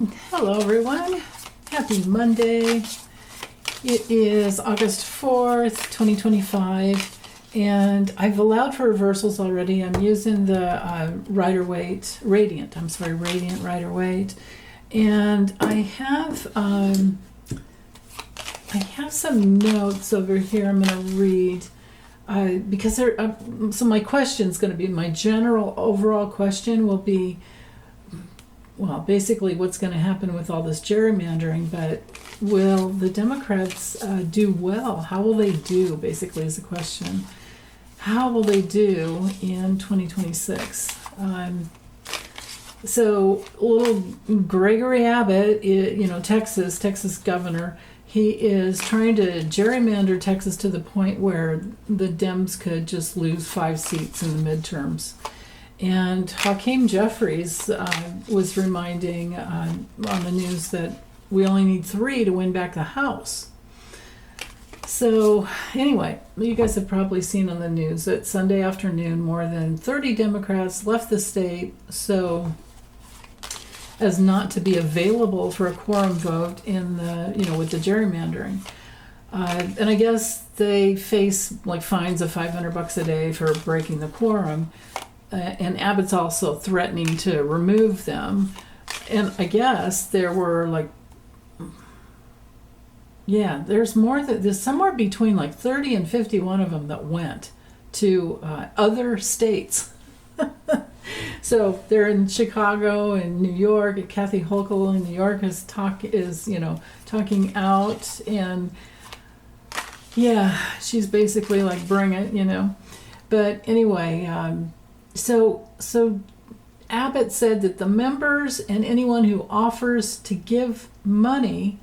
Hello, everyone. Happy Monday. It is August 4th, 2025, and I've allowed for reversals already. I'm using the Radiant Rider-Waite, and I have some notes over here I'm going to read because so my question is going to be, my general overall question will be, well, basically what's going to happen with all this gerrymandering, but will the Democrats do well? How will they do, basically, is the question. How will they do in 2026? So little Gregory Abbott, Texas governor, he is trying to gerrymander Texas to the point where the Dems could just lose 5 seats in the midterms. And Hakeem Jeffries was reminding on the news that we only need 3 to win back the House. So anyway, you guys have probably seen on the news that Sunday afternoon more than 30 Democrats left the state so as not to be available for a quorum vote in the with the gerrymandering. And I guess they face like fines of $500 a day for breaking the quorum. And Abbott's also threatening to remove them. And I guess there were there's somewhere between 30 and 51 of them that went to other states. So they're in Chicago and New York, and Kathy Hochul in New York is talking out, and she's basically like, bring it, But anyway, So Abbott said that the members and anyone who offers to give money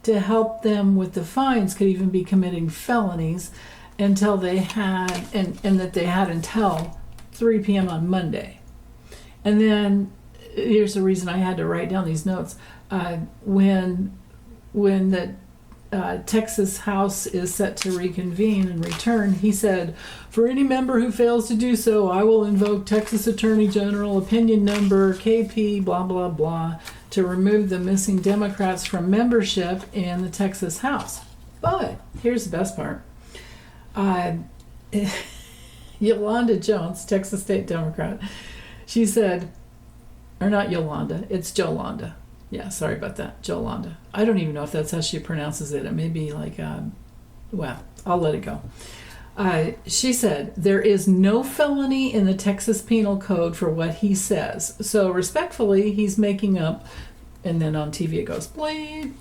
to help them with the fines could even be committing felonies until they had, and that they had until 3 p.m. on Monday. And then here's the reason I had to write down these notes. When the Texas House is set to reconvene and return, he said, for any member who fails to do so, I will invoke Texas Attorney General opinion number KP blah blah blah to remove the missing Democrats from membership in the Texas House. But here's the best part. Yolanda Jones, Texas State Democrat, she said, or not Yolanda, it's Jolanda. Yeah, sorry about that, Jolanda. I don't even know if that's how she pronounces it. It may be I'll let it go. She said, there is no felony in the Texas Penal Code for what he says. So respectfully, he's making up, and then on TV it goes, bleep.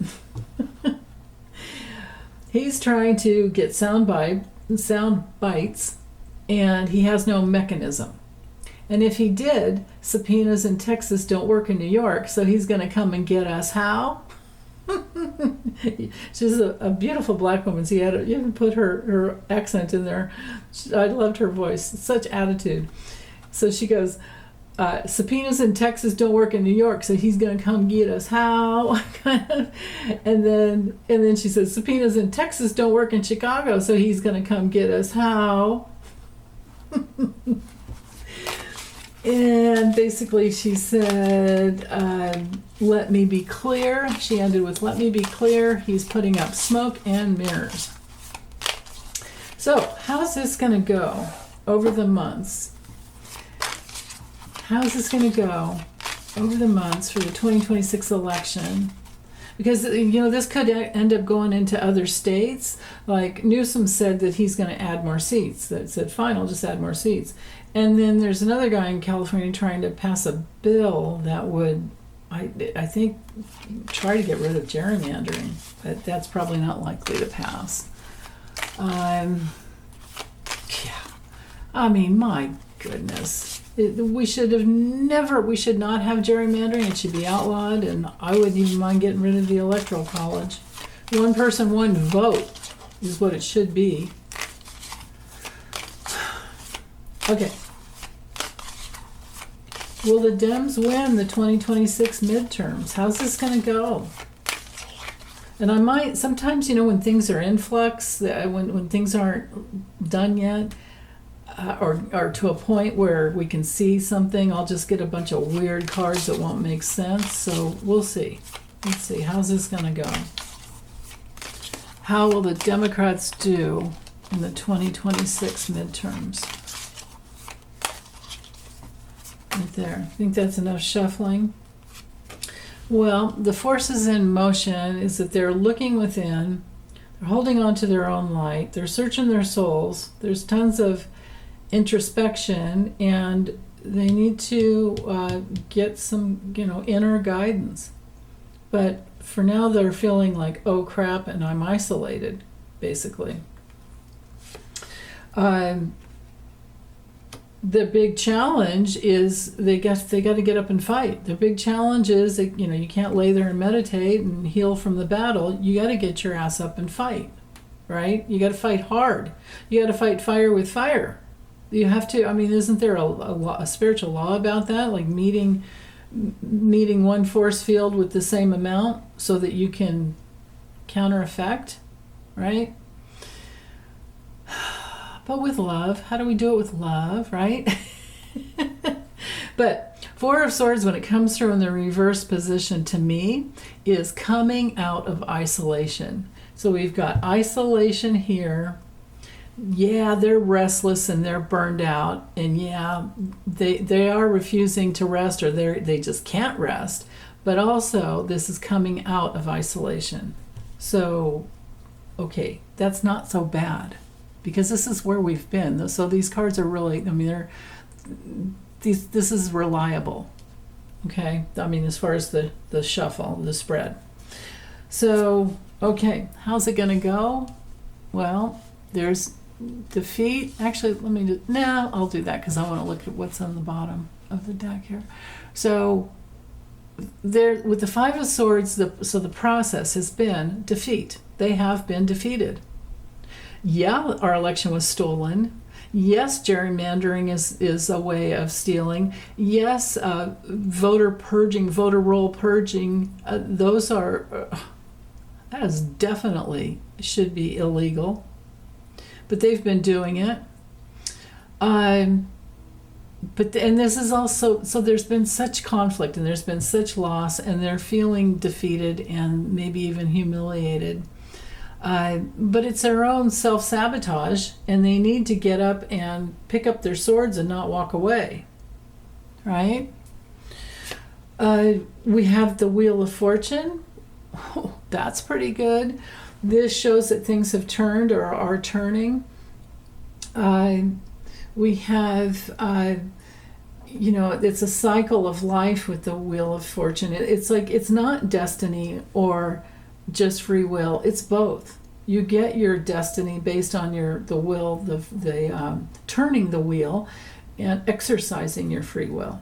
He's trying to get sound bites, and he has no mechanism. And if he did, subpoenas in Texas don't work in New York, so he's going to come and get us. How? She's a beautiful black woman. So you had to put her accent in there. I loved her voice. Such attitude. So she goes, subpoenas in Texas don't work in New York, so he's going to come get us. How? And then she says, subpoenas in Texas don't work in Chicago, so he's going to come get us. How? And basically she said, let me be clear. She ended with, let me be clear. He's putting up smoke and mirrors. So how's this going to go over the months? How's this going to go over the months for the 2026 election? Because, this could end up going into other states. Like Newsom said that he's going to add more seats. That said, fine, I'll just add more seats. And then there's another guy in California trying to pass a bill that would, I think, try to get rid of gerrymandering. But that's probably not likely to pass. My goodness. We should not have gerrymandering. It should be outlawed, and I wouldn't even mind getting rid of the Electoral College. One person, one vote is what it should be. Okay. Will the Dems win the 2026 midterms? How's this going to go? And I might, sometimes, when things are in flux, when things aren't done yet, or to a point where we can see something. I'll just get a bunch of weird cards that won't make sense. So we'll see. Let's see. How's this going to go? How will the Democrats do in the 2026 midterms? Right there. I think that's enough shuffling. Well, the forces in motion is that they're looking within, they're holding on to their own light, they're searching their souls, there's tons of introspection, and they need to get some, inner guidance. But for now, they're feeling like, oh crap, and I'm isolated, basically. The big challenge is they got to get up and fight. The big challenge is that, you can't lay there and meditate and heal from the battle. You got to get your ass up and fight, right? You got to fight hard. You got to fight fire with fire. You have to. I mean, isn't there a spiritual law about that? Like meeting one force field with the same amount so that you can counter effect, right? But with love. How do we do it with love, right? But Four of Swords, when it comes through in the reverse position, to me, is coming out of isolation. So we've got isolation here. Yeah, they're restless and they're burned out. And yeah, they are refusing to rest, or they just can't rest. But also, this is coming out of isolation. So, okay, that's not so bad, because this is where we've been. So these cards are really, this is reliable, okay? I mean, as far as the shuffle, the spread. So, okay, how's it gonna go? Well, there's defeat. Actually, I'll do that because I want to look at what's on the bottom of the deck here. So, there, with the Five of Swords, so the process has been defeat. They have been defeated. Yeah, our election was stolen. Yes, gerrymandering is a way of stealing. Yes, voter purging, voter roll purging, those are, that is definitely should be illegal. But they've been doing it. And this is also, so there's been such conflict and there's been such loss, and they're feeling defeated and maybe even humiliated. But it's their own self-sabotage, and they need to get up and pick up their swords and not walk away, right? We have the Wheel of Fortune. Oh, that's pretty good. This shows that things have turned or are turning. We have, it's a cycle of life with the Wheel of Fortune. It's like, it's not destiny or just free will. It's both. You get your destiny based on the will, the turning the wheel and exercising your free will.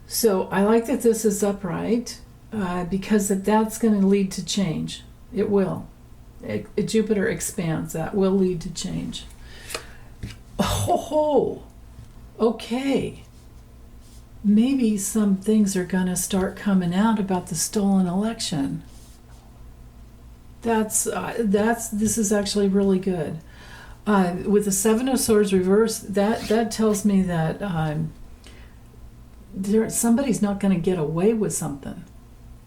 So I like that this is upright, because that's going to lead to change. It will. Jupiter expands. That will lead to change. Oh, okay. Maybe some things are going to start coming out about the stolen election. This is actually really good. With the Seven of Swords reversed, that tells me that somebody's not going to get away with something,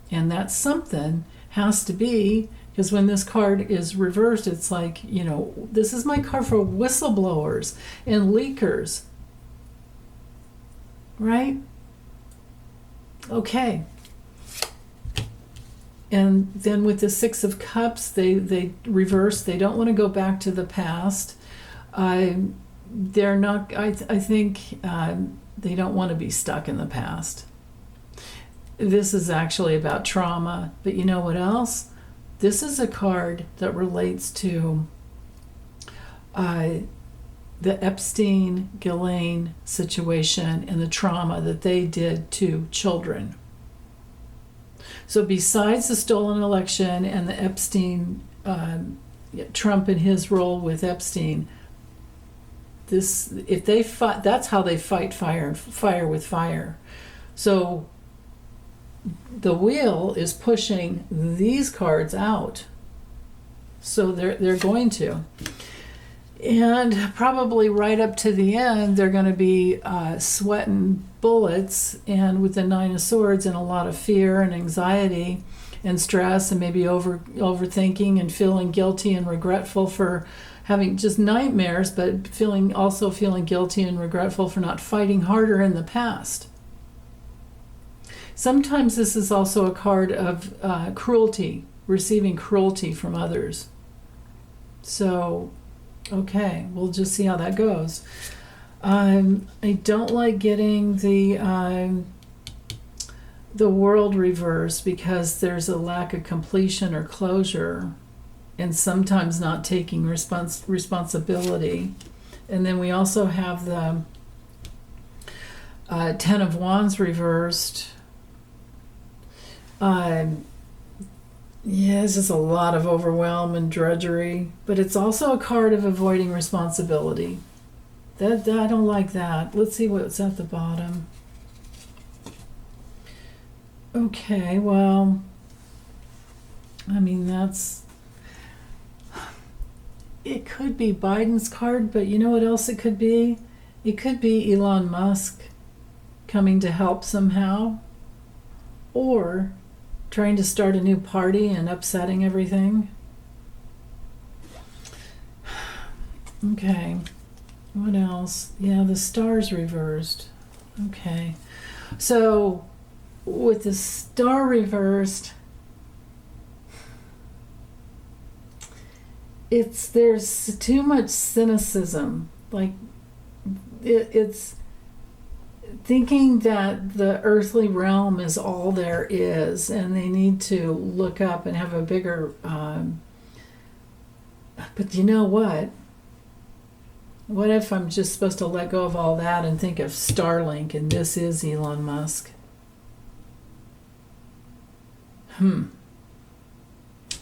and that something has to be, because when this card is reversed, it's like, this is my card for whistleblowers and leakers, right? Okay. And then with the Six of Cups, they reverse. They don't want to go back to the past. They're not. I think they don't want to be stuck in the past. This is actually about trauma. But you know what else? This is a card that relates to the Epstein-Ghislaine situation and the trauma that they did to children. So besides the stolen election and the Epstein, Trump and his role with Epstein, if they fight, that's how they fight fire with fire. So the wheel is pushing these cards out. So they're going to. And probably right up to the end, they're going to be sweating bullets and with the Nine of Swords and a lot of fear and anxiety and stress and maybe overthinking and feeling guilty and regretful for having just nightmares, but also feeling guilty and regretful for not fighting harder in the past. Sometimes this is also a card of cruelty, receiving cruelty from others. So, okay, we'll just see how that goes. I don't like getting the world reversed because there's a lack of completion or closure, and sometimes not taking responsibility. And then we also have the Ten of Wands reversed. Yeah, it's just a lot of overwhelm and drudgery, but it's also a card of avoiding responsibility. That I don't like that. Let's see what's at the bottom. Okay, well, I mean, it could be Biden's card, but you know what else it could be? It could be Elon Musk coming to help somehow, or trying to start a new party and upsetting everything. Okay, what else? Yeah, the stars reversed. Okay, so with the star reversed, there's too much cynicism. Like it's thinking that the earthly realm is all there is, and they need to look up and have a bigger. But you know what? What if I'm just supposed to let go of all that and think of Starlink, and this is Elon Musk?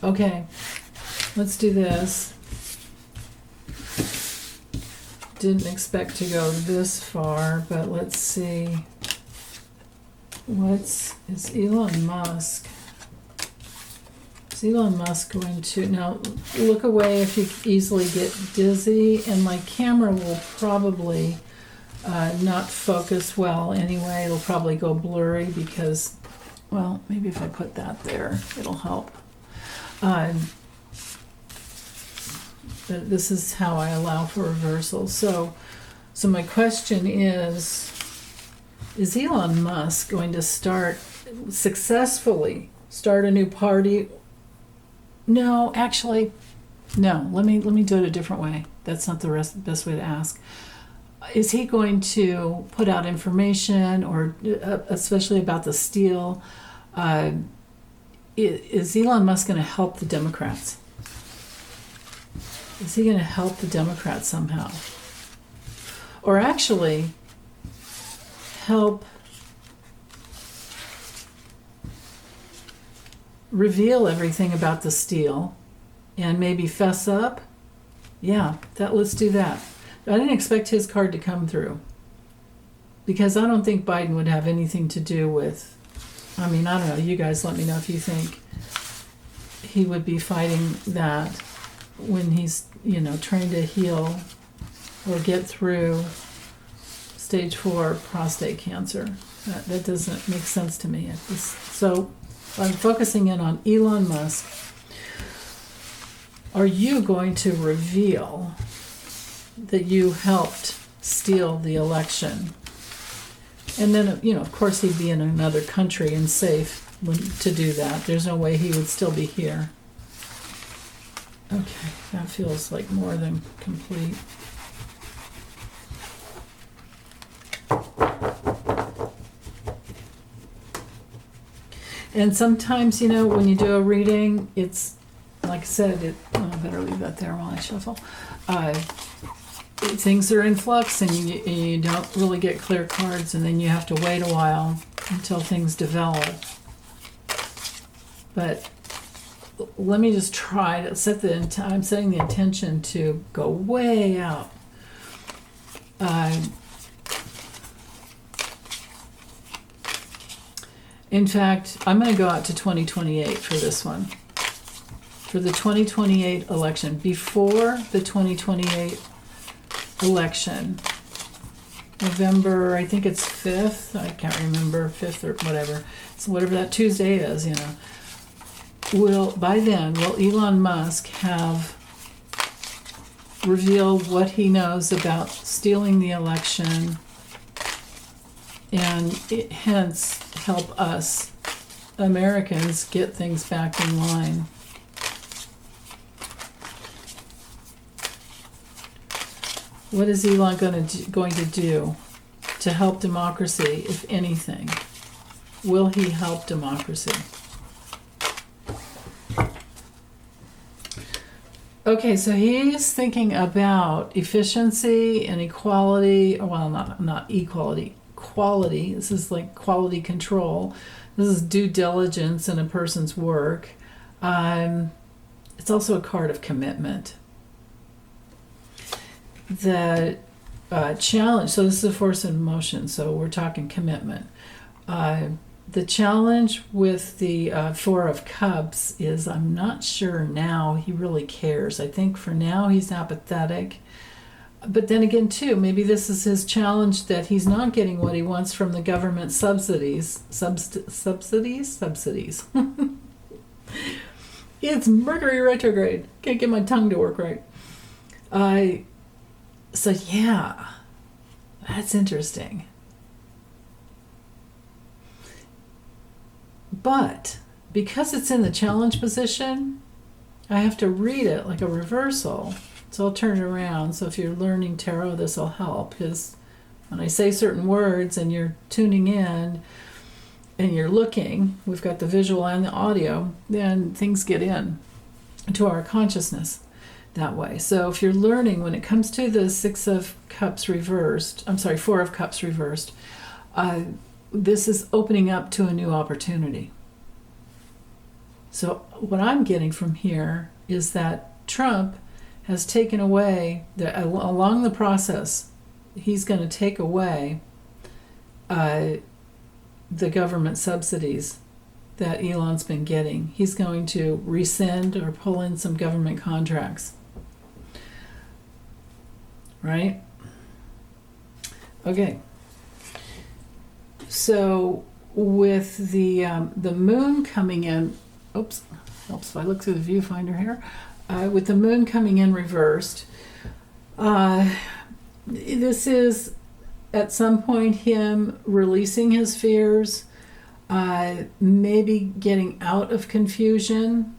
Okay, let's do this. Didn't expect to go this far, but let's see. Is Elon Musk? Is Elon Musk going to... Now, look away if you easily get dizzy, and my camera will probably not focus well anyway. It'll probably go blurry because, well, maybe if I put that there, it'll help. But this is how I allow for reversal. So my question is Elon Musk going to successfully start a new party? No, actually, no. Let me do it a different way. That's not the best way to ask. Is he going to put out information, or especially about the steel? Is Elon Musk going to help the Democrats? Is he going to help the Democrats somehow? Or actually help reveal everything about the steel and maybe fess up? Yeah, let's do that. I didn't expect his card to come through, because I don't think Biden would have anything to do with, I mean, I don't know, you guys let me know if you think he would be fighting that when he's, trying to heal or get through stage 4 prostate cancer. That doesn't make sense to me. So I'm focusing in on Elon Musk. Are you going to reveal that you helped steal the election? And then, of course, he'd be in another country and safe to do that. There's no way he would still be here. Okay, that feels like more than complete. And sometimes, when you do a reading, it's, like I said, I better leave that there while I shuffle. Things are in flux, and you don't really get clear cards, and then you have to wait a while until things develop. But let me just try to I'm setting the intention to go way out. In fact, I'm going to go out to 2028 for this one. For the 2028 election. Before the 2028 election, November, I think it's 5th, I can't remember, 5th or whatever, so whatever that Tuesday is, by then, will Elon Musk have revealed what he knows about stealing the election and hence help us Americans get things back in line? What is Elon going to do to help democracy, if anything? Will he help democracy? Okay, so he's thinking about efficiency and equality. Well, not equality, quality. This is like quality control. This is due diligence in a person's work. It's also a card of commitment. The challenge, so this is a force in motion, so we're talking commitment. The challenge with the Four of Cups is I'm not sure now he really cares. I think for now he's apathetic. But then again, too, maybe this is his challenge that he's not getting what he wants from the government subsidies. Subsidies? It's Mercury retrograde. Can't get my tongue to work right. So yeah, that's interesting. But because it's in the challenge position, I have to read it like a reversal. So I'll turn it around. So if you're learning tarot, this will help. Because when I say certain words and you're tuning in and you're looking, we've got the visual and the audio, then things get in to our consciousness that way. So if you're learning, when it comes to the Four of Cups reversed, this is opening up to a new opportunity. So what I'm getting from here is that Trump has taken away, along the process, he's going to take away the government subsidies that Elon's been getting. He's going to rescind or pull in some government contracts. Right? Okay. So with the moon coming in, oops, helps if I look through the viewfinder here. With the moon coming in reversed, this is at some point him releasing his fears, maybe getting out of confusion.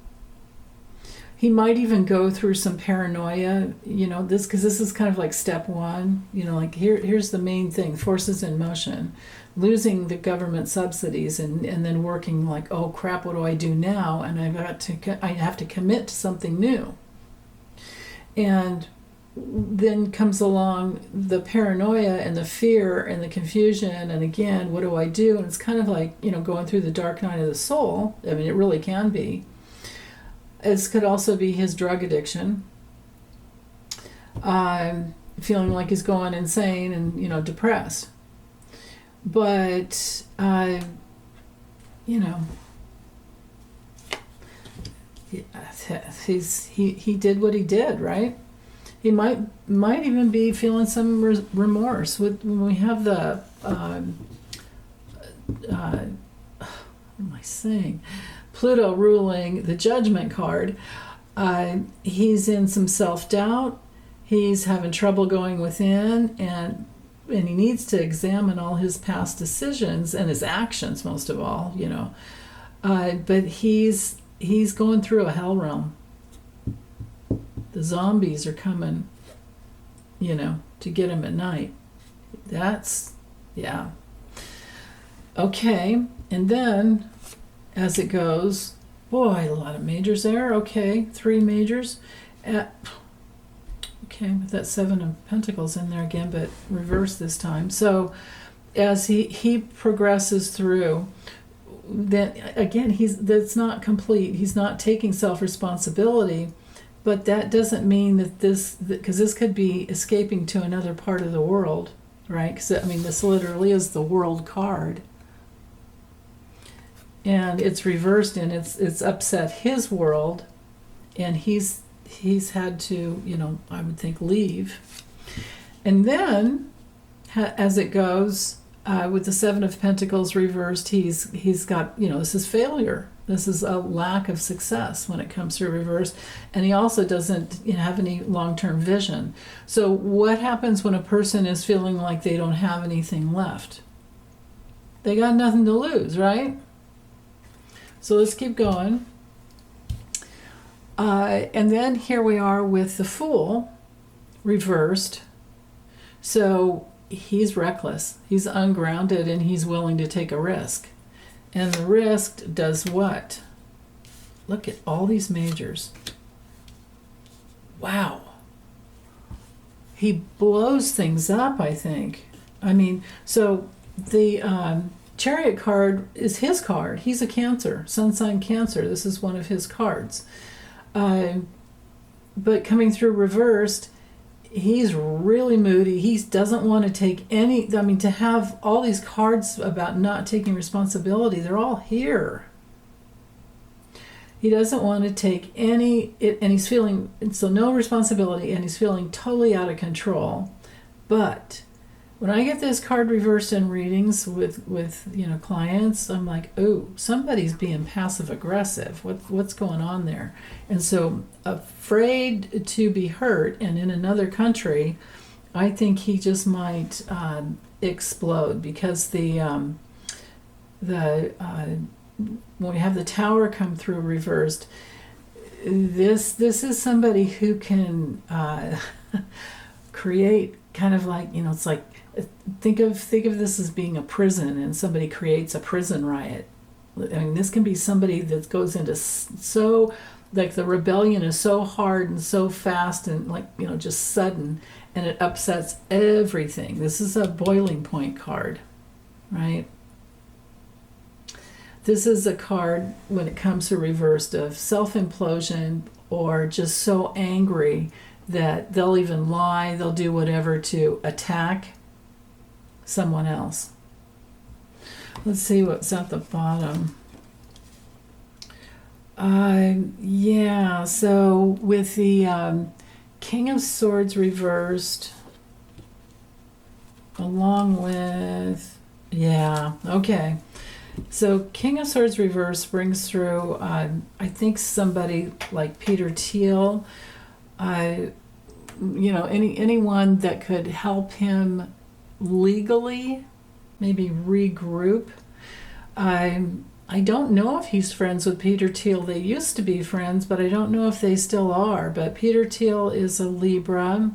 He might even go through some paranoia, because this is kind of like step one, like here's the main thing, forces in motion, losing the government subsidies and then working like, oh crap, what do I do now? And I have to commit to something new. And then comes along the paranoia and the fear and the confusion, and again, what do I do? And it's kind of like, going through the dark night of the soul. I mean, it really can be. This could also be his drug addiction. Feeling like he's going insane and, depressed. But, he did what he did, right? He might even be feeling some remorse when we have the, what am I saying? Pluto ruling the Judgment card. He's in some self-doubt. He's having trouble going within, and he needs to examine all his past decisions and his actions, most of all, But he's going through a hell realm. The zombies are coming, to get him at night. That's, yeah. Okay, and then as it goes, boy, a lot of majors there. Okay, 3 majors. Okay, with that 7 of Pentacles in there again, but reverse this time. So as he progresses through, then again, that's not complete. He's not taking self-responsibility, but that doesn't mean that because this could be escaping to another part of the world, right? Because this literally is the World card. And it's reversed, and it's upset his world, and he's had to, I would think, leave. And then, as it goes, with the Seven of Pentacles reversed, he's got, this is failure. This is a lack of success when it comes to reverse. And he also doesn't have any long-term vision. So what happens when a person is feeling like they don't have anything left? They got nothing to lose, right? So let's keep going. And then here we are with the Fool reversed. So he's reckless, he's ungrounded, and he's willing to take a risk. And the risk does what? Look at all these majors. Wow. He blows things up, I think. I mean, so the Chariot card is his card. He's a Cancer, sun sign Cancer. This is one of his cards. But coming through reversed, he's really moody. He doesn't want to take any, to have all these cards about not taking responsibility, they're all here. He doesn't want to take any, and he's feeling, so no responsibility, and he's feeling totally out of control. But when I get this card reversed in readings with clients, I'm like, oh, somebody's being passive aggressive. What's going on there? And so, afraid to be hurt, and in another country, I think he just might explode, because when we have the Tower come through reversed, this is somebody who can create kind of like, it's like, think of this as being a prison, and somebody creates a prison riot. I mean, this can be somebody that goes into so, like, the rebellion is so hard and so fast and, like, just sudden, and it upsets everything. This is a boiling point card, right? This is a card, when it comes to reversed, of self-implosion, or just so angry that they'll even lie, they'll do whatever to attack someone else. Let's see what's at the bottom. So with the King of Swords reversed, along with, okay. So King of Swords reversed brings through, I think, somebody like Peter Thiel, anyone that could help him legally, maybe regroup. I don't know if he's friends with Peter Thiel. They used to be friends, but I don't know if they still are. But Peter Thiel is a Libra.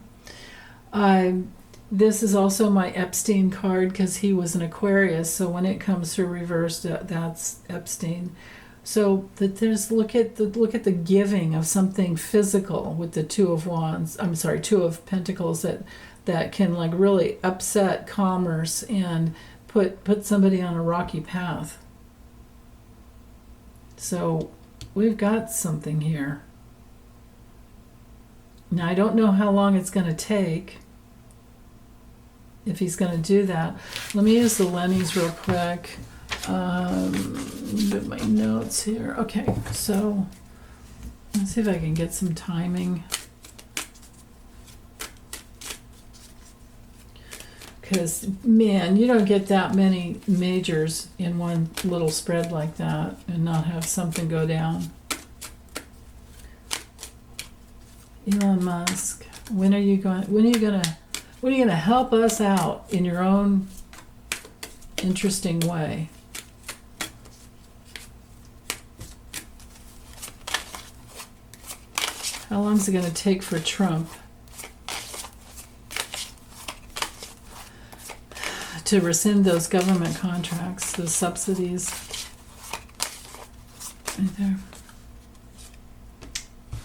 This is also my Epstein card, because he was an Aquarius. So when it comes through reversed, that's Epstein. So that there's look at the giving of something physical with the Two of Pentacles that can, like, really upset commerce and put somebody on a rocky path. So we've got something here. Now I don't know how long it's going to take, if he's going to do that. Let me use the Lennies real quick. Get my notes here. Okay, so let's see if I can get some timing. Because, man, you don't get that many majors in one little spread like that and not have something go down. Elon Musk, when are you gonna help us out in your own interesting way? How long is it going to take for Trump to rescind those government contracts, the subsidies? Right there.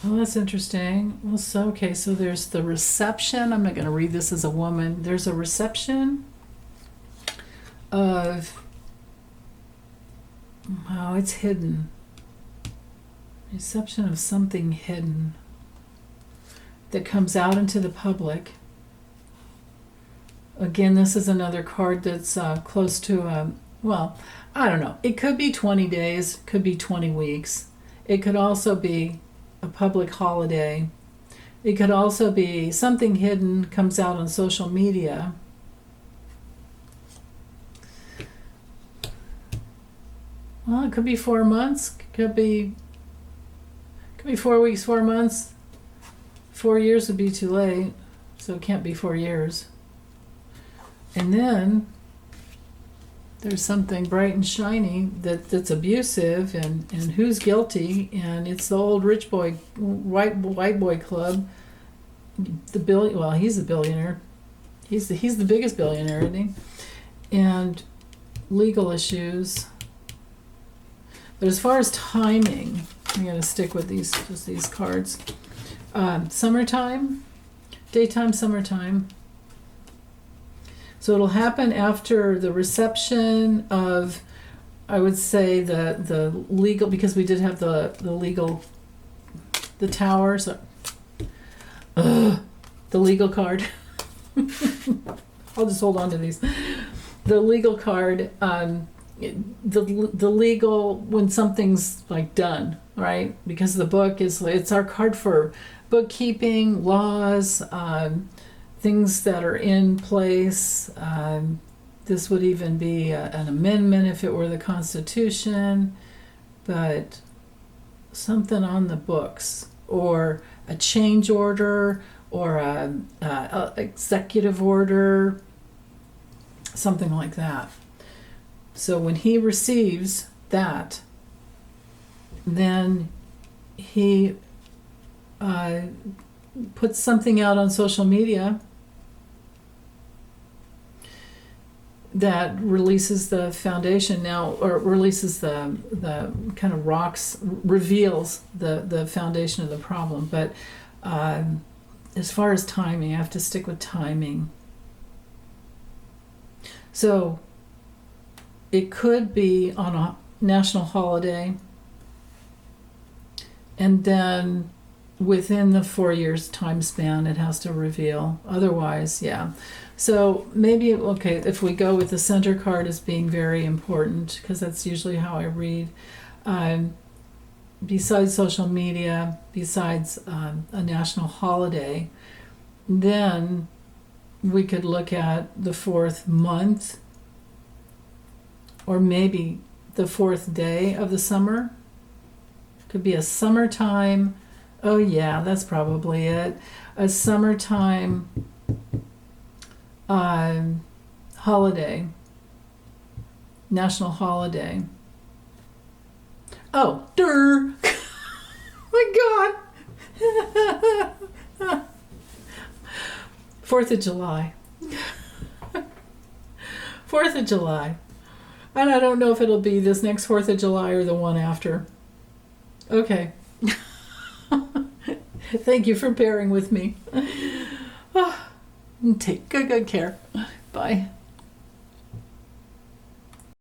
Well, that's interesting. Well, so there's the reception. I'm not going to read this as a woman. There's a reception of, wow, it's hidden. Reception of something hidden that comes out into the public. Again, this is another card that's close to, I don't know. It could be 20 days, could be 20 weeks. It could also be a public holiday. It could also be something hidden comes out on social media. Well, it could be 4 months. Could be 4 weeks, 4 months. 4 years would be too late, so it can't be 4 years. And then there's something bright and shiny that's abusive, and who's guilty? And it's the old rich boy, white boy club. Well, he's a billionaire. He's the biggest billionaire, isn't he? And legal issues. But as far as timing, I'm going to stick with these cards. Summertime, daytime, summertime. So it'll happen after the reception of, I would say, the legal, because we did have the legal, the tower, so, the legal card. I'll just hold on to these. The legal card, the legal, when something's like done, right? Because the book it's our card for bookkeeping, laws, things that are in place. This would even be an amendment if it were the Constitution, but something on the books, or a change order, or a executive order, something like that. So when he receives that, then he puts something out on social media that releases the foundation now, or releases the kind of rocks, reveals the foundation of the problem. But as far as timing, I have to stick with timing. So it could be on a national holiday, and then within the 4 years time span it has to reveal. Otherwise, yeah. So maybe, okay, if we go with the center card as being very important, because that's usually how I read, besides social media, besides a national holiday, then we could look at the fourth month, or maybe the fourth day of the summer. Could be a summertime. Oh yeah, that's probably it. A summertime holiday, national holiday. Oh, durr! My God! 4th of July. 4th of July. And I don't know if it'll be this next 4th of July or the one after. Okay. Thank you for bearing with me. Take good care. Bye.